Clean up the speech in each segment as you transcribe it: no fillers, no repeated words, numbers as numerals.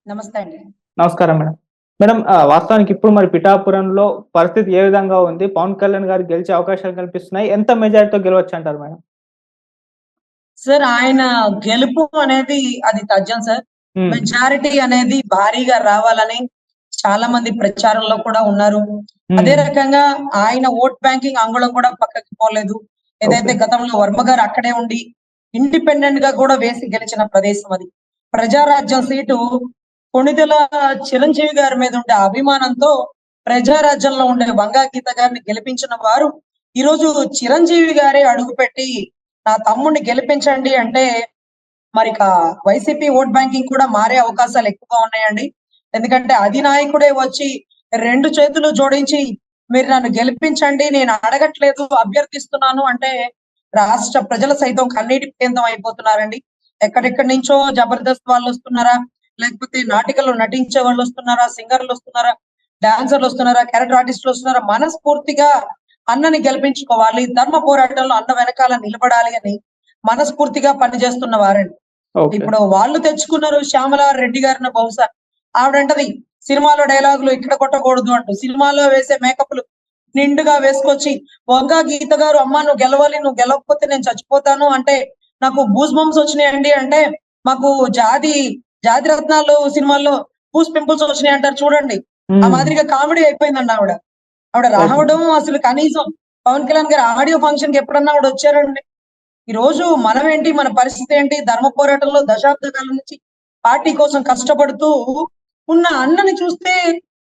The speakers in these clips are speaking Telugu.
నమస్తే అండి. నమస్కారం మేడం. మేడం వాస్తవానికి ఇప్పుడు మరి పిఠాపురంలో పరిస్థితి ఏ విధంగా ఉంది? పవన్ కళ్యాణ్ గారు గెలిచే అవకాశాలు కనిపిస్తున్నాయి. ఎంత మెజారిటీతో గెలవచ్చంటారు మేడం? సార్ ఆయన గెలుపు అనేది అది తథ్యం సార్. హ్మ్. మెజారిటీ అనేది భారీగా రావాలని చాలా మంది ప్రచారంలో కూడా ఉన్నారు. అదే హ్మ్. రకంగా ఆయన ఓట్ బ్యాంకింగ్ అంగుళం కూడా పక్కకి పోలేదు. ఓకే. ఏదైతే గతంలో వర్మ గారు అక్కడే ఉండి ఇండిపెండెంట్ గా కూడా వేసి గెలిచిన ప్రదేశం అది. ప్రజారాజ్యం సీటు కొణిదెల చిరంజీవి గారి మీద ఉండే అభిమానంతో ప్రజారాజ్యంలో ఉండే వంగా గీత గారిని గెలిపించిన వారు ఈరోజు చిరంజీవి గారే అడుగుపెట్టి నా తమ్ముడిని గెలిపించండి అంటే మరిక వైసీపీ ఓట్ బ్యాంకింగ్ కూడా మారే అవకాశాలు ఎక్కువగా ఉన్నాయండి. ఎందుకంటే అధినాయకుడే వచ్చి 2 చేతులు జోడించి మీరు నన్ను గెలిపించండి, నేను అడగట్లేదు, అభ్యర్థిస్తున్నాను అంటే రాష్ట్ర ప్రజలు సైతం కన్నీటి కేంద్రం అయిపోతున్నారండి. ఎక్కడెక్కడి నుంచో జబర్దస్త్ వాళ్ళు వస్తున్నారా? లేకపోతే నాటికలో నటించే వాళ్ళు వస్తున్నారా? సింగర్‌లు వస్తున్నారా? డాన్సర్‌లు వస్తున్నారా? క్యారెక్టర్ ఆర్టిస్ట్‌లు వస్తున్నారా? మనస్ఫూర్తిగా అన్నని గెలిపించుకోవాలి. ధర్మ పోరాటంలో అన్న వెనకాల నిలబడాలి అని మనస్ఫూర్తిగా పనిచేస్తున్న వారండి. ఓకే. ఇప్పుడు వాళ్ళు తెచ్చుకున్నారు శ్యామల రెడ్డి గారిని బహుశా. ఆవిడంటది సినిమాలో డైలాగులు ఇక్కడ కొట్టకూడదు అంటూ. సినిమాలో వేసే మేకప్‌లు నిండుగా వేసుకొచ్చి వంగా గీత గారు అమ్మ నువ్వు గెలవాలి, నువ్వు గెలవకపోతే నేను చచ్చిపోతాను అంటే నాకు గూస్ బంప్స్ వచ్చినాయండి అంటే మాకు జాతి జాతి రత్నాలు సినిమాల్లో గూస్ పింపుల్స్ వచ్చినాయి అంటారు చూడండి. ఆ హ్మ్. మాదిరిగా కామెడీ అయిపోయిందండి ఆవిడ. ఆవిడ ఓకే. రావడం అసలు కనీసం పవన్ కళ్యాణ్ గారి ఆడియో ఫంక్షన్‌కి ఎప్పుడన్నా ఆవిడ వచ్చారండి? ఈరోజు మనమేంటి, మన పరిస్థితి ఏంటి? ధర్మ పోరాటంలో దశాబ్ద కాలం నుంచి పార్టీ కోసం కష్టపడుతూ ఉన్న అన్నని చూస్తే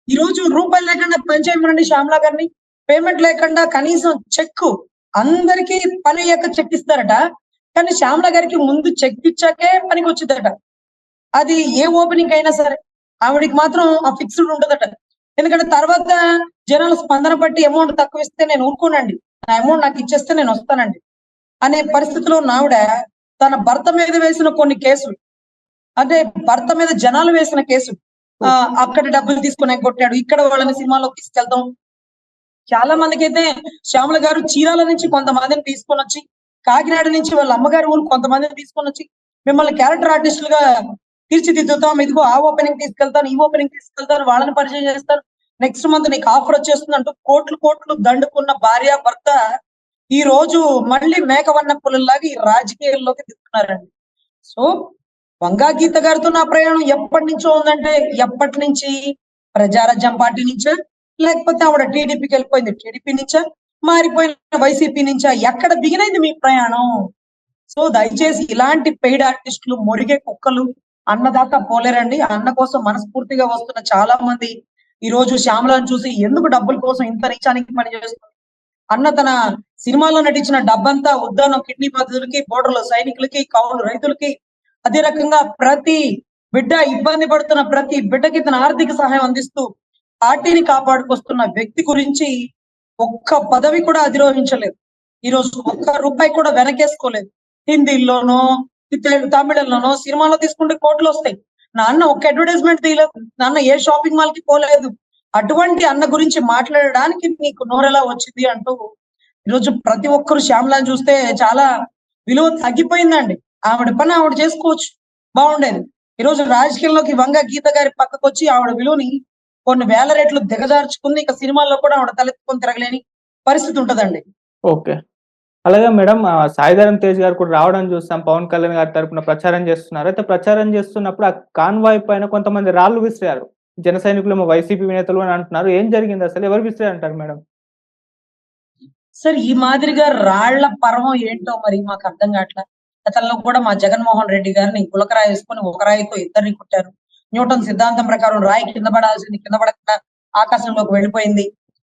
ఈరోజు రూపాయి లేకుండా పనిచేయమనండి శ్యామల గారిని. పేమెంట్ లేకుండా కనీసం చెక్కు అందరికీ పనయ్యాక చెక్ ఇస్తారట. కానీ శ్యామల గారికి ముందు చెక్ ఇచ్చాకే పనికొచ్చిద్దట. అది ఏ ఓపెనింగ్ అయినా సరే. ఆవిడకి మాత్రం ఆ ఫిక్స్‌డ్ ఉంటదట. ఎందుకంటే తర్వాత జనాల స్పందన బట్టి అమౌంట్ తక్కువిస్తే నేను ఊరుకోనండి. నా అమౌంట్ నాకిచ్చేస్తే నేనొస్తానండి అనే పరిస్థితిలో ఉన్న ఆవిడ తన భర్త మీద వేసిన కొన్ని కేసులు, అంటే భర్త మీద జనాలు వేసిన కేసులు. ఓకే. అక్కడ డబ్బులు తీసుకొని ఎగ్గొట్టాడు. ఇక్కడ వాళ్ళని సినిమాలోకి తీసుకెళ్తాం. చాలా మందికైతే శ్యామల గారు చీరాల నుంచి కొంతమందిని తీసుకొనొచ్చి, కాకినాడ నుంచి వాళ్ళ అమ్మగారి ఊరు కొంతమందిని తీసుకొనొచ్చి, మిమ్మల్ని క్యారెక్టర్ ఆర్టిస్ట్‌లుగా తీర్చిదిద్దుతాం. ఇదిగో ఆ ఓపెనింగ్ తీసుకెళ్తాను, ఈ ఓపెనింగ్ తీసుకెళ్తాను, వాళ్ళని పరిచయం చేస్తాను. నెక్స్ట్ మంత్ నీకు ఆఫర్ వచ్చేస్తుంది అంటూ కోట్లు, కోట్లు దండుకున్న భార్యాభర్త ఈ రోజు మళ్ళీ మేకవన్న పులుల్లాగా ఈ రాజకీయాల్లోకి దిగుతున్నారండి. సో, వంగా గీత గారితో నా ప్రయాణం ఎప్పటినుంచో ఉందంటే, ఎప్పటినుంచి? ప్రజారాజ్యం పార్టీ నుంచా? లేకపోతే ఆవిడ టీడీపీకెళ్ళిపోయింది. టీడీపీ నుంచా? మారిపోయిన వైసీపీ నుంచా? ఎక్కడ బిగినైంది మీ ప్రయాణం? సో, దయచేసి ఇలాంటి పెయిడ్ ఆర్టిస్టులు, మొరిగే కుక్కలు అన్న దాకా పోలేరండి. అన్న కోసం మనస్ఫూర్తిగా వస్తున్న చాలా మంది ఈరోజు శ్యామలను చూసి ఎందుకు డబ్బుల కోసం ఇంత నీచానికి పని చేస్తుంది? అన్న తన సినిమాలో నటించిన డబ్బంతా ఉద్దానం కిడ్నీ బాధితులకి, బోర్డర్‌లో సైనికులకి, కౌలు రైతులకి, అదే రకంగా ప్రతి బిడ్డ ఇబ్బంది పడుతున్న ప్రతి బిడ్డకి తన ఆర్థిక సహాయం అందిస్తూ పార్టీని కాపాడుకొస్తున్న వ్యక్తి గురించి ఒక్క పదవి కూడా అధిరోహించలేదు. ఈరోజు ఒక్క రూపాయి కూడా వెనకేసుకోలేదు. హిందీలోనో, తమిళంలోనో సినిమాలో తీసుకుంటే కోట్లొస్తాయి. నాన్న ఒక్క అడ్వర్టైజ్‌మెంట్ తీయలేదు. నాన్న ఏ షాపింగ్ మాల్‌కి పోలేదు. అటువంటి అన్న గురించి మాట్లాడడానికి నీకు నోరెలా వచ్చింది అంటూ ఈరోజు ప్రతి ఒక్కరు శ్యామలాని చూస్తే చాలా విలువ తగ్గిపోయిందండి. ఆవిడ పని ఆవిడ చేసుకోవచ్చు. బావుండేది. ఈరోజు రాజకీయంలోకి వంగ గీత గారి పక్కకొచ్చి ఆవిడ విలువని కొన్ని వేల రెట్లు దిగజార్చుకుంది. ఇక సినిమాల్లో కూడా ఆవిడ తలెత్తుకొని తిరగలేని పరిస్థితి ఉంటదండి. ఓకే. అలాగే మేడం సాయిధరమ్ తేజ్ గారు కూడా రావడం చూసాం. పవన్ కళ్యాణ్ గారి తరపున ప్రచారం చేస్తున్నారు. అయితే ప్రచారం చేస్తున్నప్పుడు ఆ కాన్వాయ్ పైన కొంతమంది రాళ్ళు విసిరారు. జన సైనికులేమో వైసీపీ నేతలు అని అంటున్నారు. ఏం జరిగిందసలు? ఎవరు విసిరారంటారు మేడం? సార్ ఈ మాదిరిగా రాళ్ల పర్వం ఏంటో మరి మాకర్థం కావట్లా. గతంలో కూడా మా జగన్మోహన్ రెడ్డి గారిని గులకరాయి వేసుకొని ఒక రాయితో ఇద్దరిని కొట్టారు. న్యూటన్ సిద్ధాంతం ప్రకారం రాయి కింద పడాల్సింది కింద పడకుండా ఆకాశంలోకి వెళ్ళిపోయింది.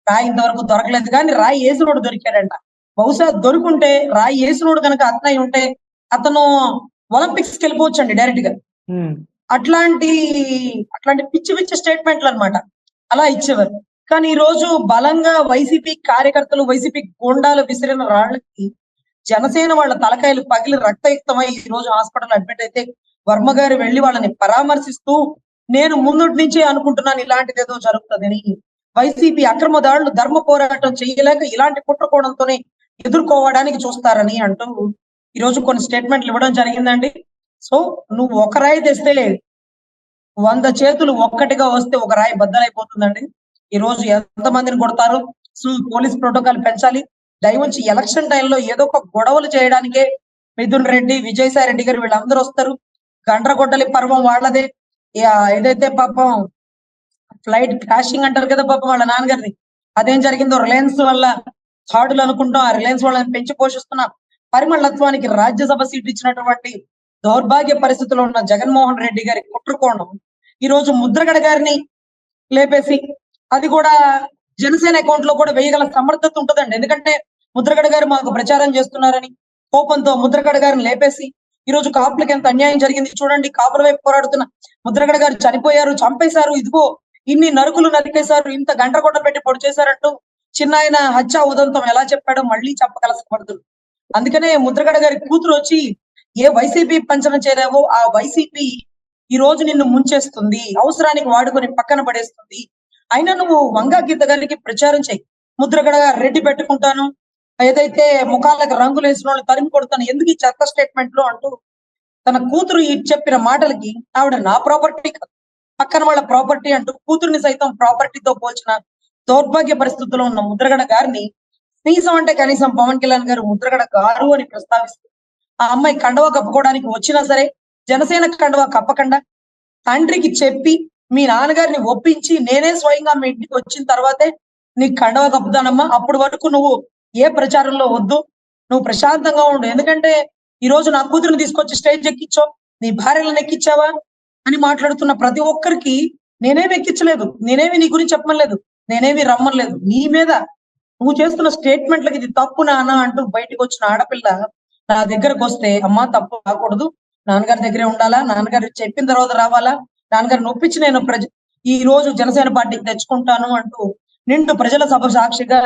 రాయి ఇంతవరకు దొరకలేదు కానీ రాయి ఏసినోడు దొరికాడంట. బహుశా దొరుకుంటే రాయి ఏసినోడు గనక అతనై ఉంటే అతను ఒలింపిక్స్‌కి వెళ్ళిపోవచ్చండి డైరెక్ట్ గా. హ్మ్. అట్లాంటి అట్లాంటి పిచ్చి పిచ్చి స్టేట్‌మెంట్‌లన్నమాట. అలా ఇచ్చేవారు. కానీ ఈరోజు బలంగా వైసీపీ కార్యకర్తలు, వైసీపీ గూండాలు విసిరిన రాళ్ళకి జనసేన వాళ్ళ తలకాయలు పగిలి రక్తయుక్తమై ఈరోజు హాస్పిటల్‌లో అడ్మిట్ అయితే వర్మ గారు వెళ్లి వాళ్ళని పరామర్శిస్తూ నేను ముందుటి నుంచే అనుకుంటున్నాను ఇలాంటిదేదో జరుగుతదని. వైసీపీ అక్రమ దాడులు ధర్మ పోరాటం చేయలేక ఇలాంటి కుట్రకోణంతోనే ఎదుర్కోవడానికి చూస్తారని అంటూ ఈరోజు కొన్ని స్టేట్‌మెంట్‌లు ఇవ్వడం జరిగిందండి. సో, నువ్వు ఒక రాయి తెస్తే 100 చేతులు ఒక్కటిగా వస్తే ఒక రాయి బద్దలైపోతుందండి. ఈ రోజు ఎంతమందిని కొడతారు? పోలీస్ ప్రోటోకాల్ పెంచాలి. దయవుంచి ఎలక్షన్ టైంలో ఏదో ఒక గొడవలు చేయడానికే మిథున్ రెడ్డి, విజయసాయి రెడ్డి గారు వీళ్ళందరూ వస్తారు. గండ్రగొడ్డలి పర్వం వాళ్ళదే. ఏదైతే పాపం ఫ్లైట్ క్రాషింగ్ అంటారు కదా పాపం వాళ్ళ నాన్నగారిది. అదేం జరిగిందో రిలయన్స్ వల్ల థాడులు అనుకుంటాం. ఆ రిలయన్స్ వాళ్ళని పెంచి పోషిస్తున్న పరిమళత్వానికి రాజ్యసభ సీట్ ఇచ్చినటువంటి దౌర్భాగ్య పరిస్థితిలో ఉన్న జగన్మోహన్ రెడ్డి గారి కుట్రకోణం ఈ రోజు ముద్రగడ గారిని లేపేసి అది కూడా జనసేన అకౌంట్ లో కూడా వేయగల సమర్థత ఉంటుందండి. ఎందుకంటే ముద్రగడ గారు మాకు ప్రచారం చేస్తున్నారని కోపంతో ముద్రగడ గారిని లేపేసి ఈ రోజు కాపులకు ఎంత అన్యాయం జరిగింది చూడండి. కాపుల వైపు పోరాడుతున్న ముద్రగడ గారు చనిపోయారు, చంపేశారు, ఇదిగో ఇన్ని నరుకులు నరికేశారు, ఇంత గంటకొండ పెట్టి పొడి చేశారంటూ చిన్న ఆయన హత్య ఉదంతం ఎలా చెప్పాడో మళ్ళీ చెప్పగల సమర్థులు. అందుకనే ముద్రగడ గారి కూతురు వచ్చి ఏ వైసీపీ పంచన చేరావో ఆ వైసీపీ ఈ రోజు నిన్ను ముంచేస్తుంది, అవసరానికి వాడుకొని పక్కన పడేస్తుంది. అయినా నువ్వు వంగా గీత గారికి ప్రచారం చేయి. ముద్రగడ రెడ్డి పెట్టుకుంటాను, ఏదైతే ముఖాలకు రంగులు వేసిన వాళ్ళు తరిమి కొడతాను, ఎందుకు ఈ చెత్త స్టేట్మెంట్ లో అంటూ తన కూతురు చెప్పిన మాటలకి ఆవిడ నా ప్రాపర్టీ పక్కన వాళ్ళ ప్రాపర్టీ అంటూ కూతురుని సైతం ప్రాపర్టీతో పోల్చిన దౌర్భాగ్య పరిస్థితుల్లో ఉన్న ముద్రగడ గారిని కనీసం అంటే కనీసం పవన్ కళ్యాణ్ గారు ముద్రగడ గారు అని ప్రస్తావిస్తూ ఆ అమ్మాయి కండవా కప్పుకోవడానికి వచ్చినా సరే జనసేన కండవా కప్పకుండా తండ్రికి చెప్పి మీ నాన్నగారిని ఒప్పించి నేనే స్వయంగా మీ ఇంటికి వచ్చిన తర్వాతే నీకు కండవా కప్పుతానమ్మా, అప్పటి వరకు నువ్వు ఏ ప్రచారంలో వద్దు, నువ్వు ప్రశాంతంగా ఉండు. ఎందుకంటే ఈ రోజు నా కూతురుని తీసుకొచ్చి స్టేజ్ ఎక్కించావు, నీ భార్యలను ఎక్కించావా అని మాట్లాడుతున్న ప్రతి ఒక్కరికి నేనేమి ఎక్కించలేదు, నేనేమి నీ గురించి చెప్పలేదు, నేనేమి రమ్మలేదు. నీ మీద నువ్వు చేస్తున్న స్టేట్మెంట్లకి ఇది తప్పు నాన్న అంటూ బయటకు వచ్చిన ఆడపిల్ల నా దగ్గరకు వస్తే అమ్మా తప్పు రాకూడదు, నాన్నగారి దగ్గరే ఉండాలా, నాన్నగారు చెప్పిన తర్వాత రావాలా, నాన్నగారిని ఒప్పించి నేను ఈ రోజు జనసేన పార్టీకి తెచ్చుకుంటాను అంటూ నిండు ప్రజల సభ సాక్షిగా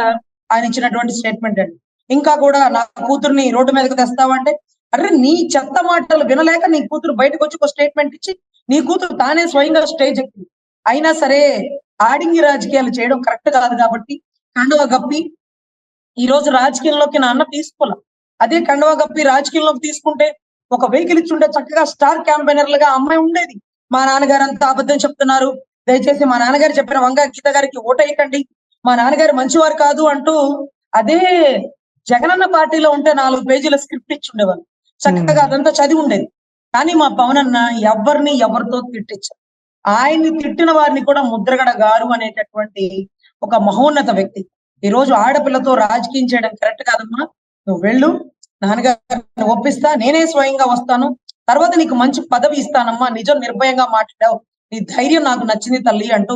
ఆయన ఇచ్చినటువంటి స్టేట్మెంట్ అండి. ఇంకా కూడా నా కూతుర్ని రోడ్డు మీదకి తెస్తావంటే అరే నీ చెత్త మాటలు వినలేక నీ కూతురు బయటకు వచ్చి ఒక స్టేట్మెంట్ ఇచ్చి నీ కూతురు తానే స్వయంగా స్టేజ్ ఎక్కి అయినా సరే ఆడింగి రాజకీయాలు చేయడం కరెక్ట్ కాదు కాబట్టి కండువా గప్పి ఈ రోజు రాజకీయంలోకి నా అన్న తీసుకోలే. అదే కండువా గప్పి రాజకీయంలోకి తీసుకుంటే ఒక వెహికల్ ఇచ్చుంటే చక్కగా స్టార్ క్యాంపెయినర్లుగా అమ్మాయి ఉండేది. మా నాన్నగారు అంతా అబద్ధం చెప్తున్నారు, దయచేసి మా నాన్నగారు చెప్పిన వంగా గీత గారికి ఓటేయకండి, మా నాన్నగారు మంచివారు కాదు అంటూ అదే జగనన్న పార్టీలో ఉంటే 4 పేజీల స్క్రిప్ట్ ఇచ్చి ఉండేవాళ్ళు, చక్కగా అదంతా చదివి ఉండేది. కానీ మా పవన్ అన్న ఎవరిని ఎవరితో తిట్టించారు. ఆయన్ని తిట్టిన వారిని కూడా ముద్రగడ గారు అనేటటువంటి ఒక మహోన్నత వ్యక్తి ఈ రోజు ఆడపిల్లతో రాజకీయం చేయడం కరెక్ట్ కాదమ్మా, నువ్వు వెళ్ళు, నాన్నగారిని ఒప్పిస్తా, నేనే స్వయంగా వస్తాను, తర్వాత నీకు మంచి పదవి ఇస్తానమ్మా, నిజం నిర్భయంగా మాట్లాడావు, నీ ధైర్యం నాకు నచ్చింది తల్లి అంటూ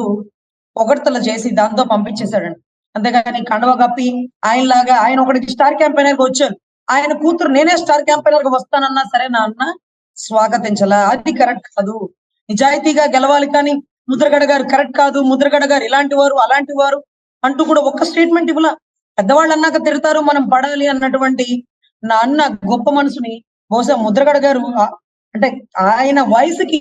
పొగడ్తలు చేసి దాంతో పంపించేశాడండి. అంతేగాని కండవ కప్పి ఆయనలాగా ఆయన ఒకటికి స్టార్ క్యాంపెయినర్ గా వచ్చారు, ఆయన కూతురు నేనే స్టార్ క్యాంపెయినర్ గా వస్తానన్నా సరే నా అన్న స్వాగతించాలా, అది కరెక్ట్ కాదు. నిజాయితీగా గెలవాలి కానీ ముద్రగడ గారు కరెక్ట్ కాదు, ముద్రగడ గారు ఇలాంటి వారు అలాంటి వారు అంటూ కూడా ఒక్క స్టేట్మెంట్ ఇవ్వలా. పెద్దవాళ్ళు అన్నాక తిడతారు మనం పడాలి అన్నటువంటి నా అన్న గొప్ప మనసుని బహుశా ముద్రగడ గారు అంటే ఆయన వయసుకి